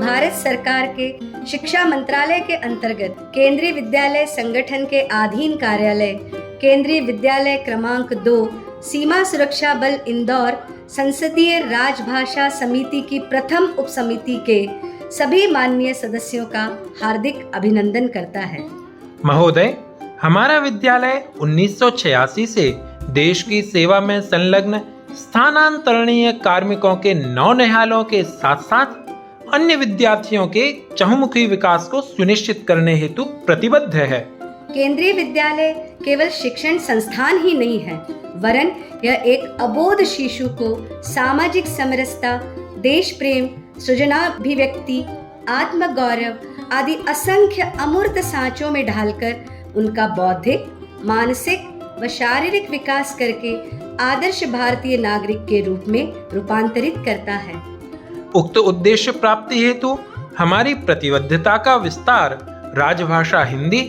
भारत सरकार के शिक्षा मंत्रालय के अंतर्गत केंद्रीय विद्यालय संगठन के अधीन कार्यालय केंद्रीय विद्यालय क्रमांक 2 सीमा सुरक्षा बल इंदौर संसदीय राजभाषा समिति की प्रथम उपसमिति के सभी माननीय सदस्यों का हार्दिक अभिनंदन करता है। महोदय, हमारा विद्यालय 1986 से देश की सेवा में संलग्न स्थानांतरणीय कार्मिकों के नौनिहालों के साथ साथ अन्य विद्यार्थियों के चहुमुखी विकास को सुनिश्चित करने हेतु प्रतिबद्ध है। केंद्रीय विद्यालय केवल शिक्षण संस्थान ही नहीं है, वरन यह एक अबोध शिशु को सामाजिक समरसता, देश प्रेम, सृजनाभिव्यक्ति, आत्मगौरव आदि असंख्य अमूर्त सांचों में ढालकर उनका बौद्धिक, मानसिक व शारीरिक विकास करके आदर्श भारतीय नागरिक के रूप में रूपांतरित करता है। उक्त उद्देश्य प्राप्ति हेतु हमारी प्रतिबद्धता का विस्तार राजभाषा हिंदी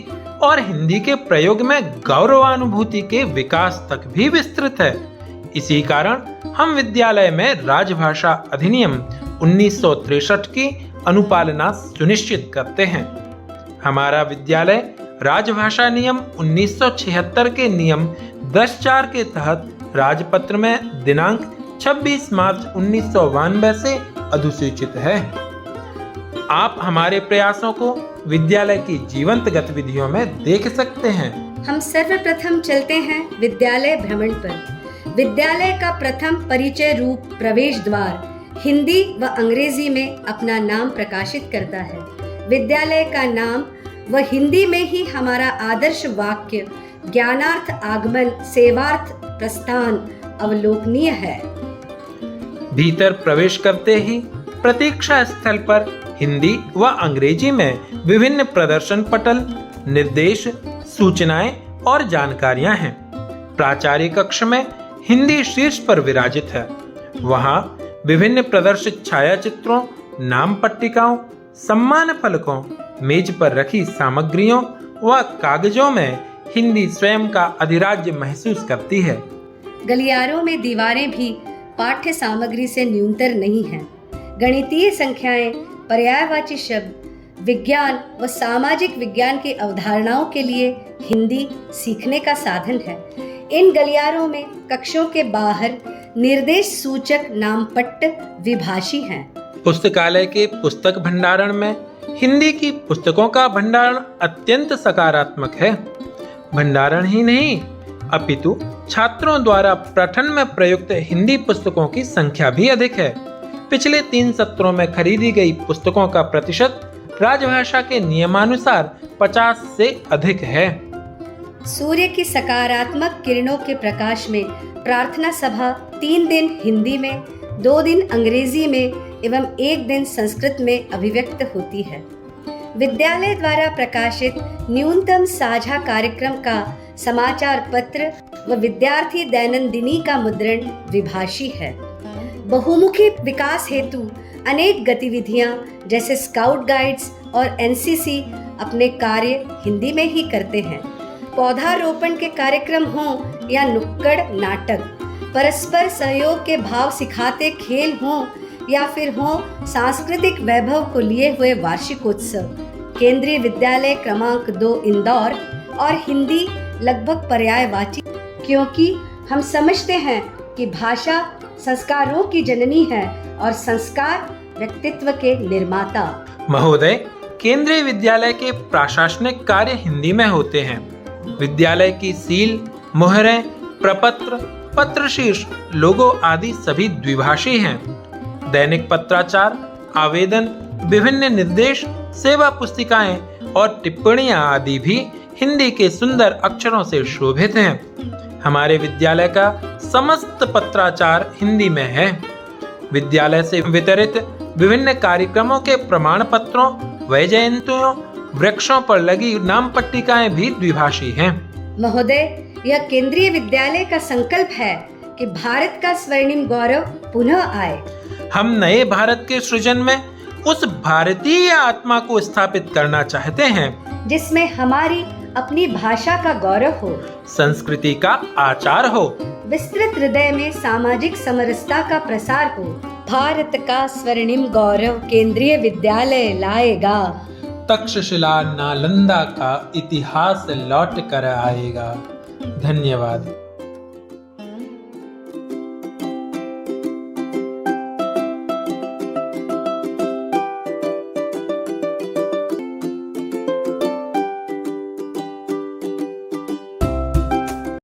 और हिंदी के प्रयोग में गौरवानुभूति के विकास तक भी विस्तृत है। इसी कारण हम विद्यालय में राजभाषा अधिनियम 1963 की अनुपालना सुनिश्चित करते हैं। हमारा विद्यालय राजभाषा नियम 1976 के नियम 10(4) के तहत राजपत्र में दिनांक 26 मार्च 1992 से अधिसूचित है। आप हमारे प्रयासों को विद्यालय की जीवंत गतिविधियों में देख सकते हैं। हम सर्वप्रथम चलते हैं विद्यालय भ्रमण पर। विद्यालय का प्रथम परिचय रूप प्रवेश द्वार हिंदी व अंग्रेजी में अपना नाम प्रकाशित करता है। विद्यालय का नाम व हिंदी में ही हमारा आदर्श वाक्य ज्ञानार्थ आगमन सेवार्थ प्रस्थान अवलोकनीय है। भीतर प्रवेश करते ही प्रतीक्षा स्थल पर हिंदी व अंग्रेजी में विभिन्न प्रदर्शन पटल, निर्देश, सूचनाएं और जानकारियां हैं। प्राचार्य कक्ष में हिंदी शीर्ष पर विराजित है। वहां विभिन्न प्रदर्शित छायाचित्रों, नाम पट्टिकाओं, सम्मान फलकों, मेज पर रखी सामग्रियों व कागजों में हिंदी स्वयं का अधिराज्य महसूस करती है। गलियारों में दीवारें भी पाठ्य सामग्री से न्यूनतर नहीं हैं। गणितीय संख्याएं, पर्यायवाची शब्द, विज्ञान व सामाजिक विज्ञान की अवधारणाओं के लिए हिंदी सीखने का साधन है। इन गलियारों में कक्षों के बाहर निर्देश सूचक नामपट्ट विभाषी हैं। पुस्तकालय के पुस्तक भंडारण में हिंदी की पुस्तकों का भंडारण अत्यंत सकारात्मक है। भंडारण ही नहीं, अपितु छात्रों द्वारा पठन में प्रयुक्त हिंदी पुस्तकों की संख्या भी अधिक है। पिछले 3 सत्रों में खरीदी गई पुस्तकों का प्रतिशत राजभाषा के नियमानुसार 50 से अधिक है। सूर्य की सकारात्मक किरणों के प्रकाश में प्रार्थना सभा 3 दिन हिंदी में, 2 दिन अंग्रेजी में एवं 1 दिन संस्कृत में अभिव्यक्त होती है। विद्यालय द्वारा प्रकाशित न्यूनतम साझा कार्यक्रम का समाचार पत्र व विद्यार्थी दैनंदिनी का मुद्रण विभाषी है। बहुमुखी विकास हेतु अनेक गतिविधियां जैसे स्काउट गाइड्स और एनसीसी अपने कार्य हिंदी में ही करते हैं। पौधारोपण के कार्यक्रम हों या नुक्कड़ नाटक, परस्पर सहयोग के भाव सिखाते खेल हों या फिर हो सांस्कृतिक वैभव को लिए हुए वार्षिकोत्सव, केंद्रीय विद्यालय क्रमांक 2 इंदौर और हिंदी लगभग पर्यायवाची, क्योंकि हम समझते हैं कि भाषा संस्कारों की जननी है और संस्कार व्यक्तित्व के निर्माता। महोदय, केंद्रीय विद्यालय के प्रशासनिक कार्य हिंदी में होते हैं। विद्यालय की सील, मुहरें, प्रपत्र, पत्रशीर्ष, लोगो आदि सभी द्विभाषी हैं। दैनिक पत्राचार, आवेदन, विभिन्न निर्देश, सेवा पुस्तिकाएं और टिप्पणियां आदि भी हिंदी के सुंदर अक्षरों से शोभित हैं। हमारे विद्यालय का समस्त पत्राचार हिंदी में है। विद्यालय से वितरित विभिन्न कार्यक्रमों के प्रमाण पत्रों, वैजयंतियों, वृक्षों पर लगी नाम पट्टिकाएं भी द्विभाषी हैं। महोदय, यह केंद्रीय विद्यालय का संकल्प है कि भारत का स्वर्णिम गौरव पुनः आए। हम नए भारत के सृजन में उस भारतीय आत्मा को स्थापित करना चाहते हैं जिसमें हमारी अपनी भाषा का गौरव हो, संस्कृति का आचार हो, विस्तृत हृदय में सामाजिक समरसता का प्रसार हो, भारत का स्वर्णिम गौरव केंद्रीय विद्यालय लाएगा। तक्षशिला नालंदा का इतिहास लौट कर आएगा। धन्यवाद।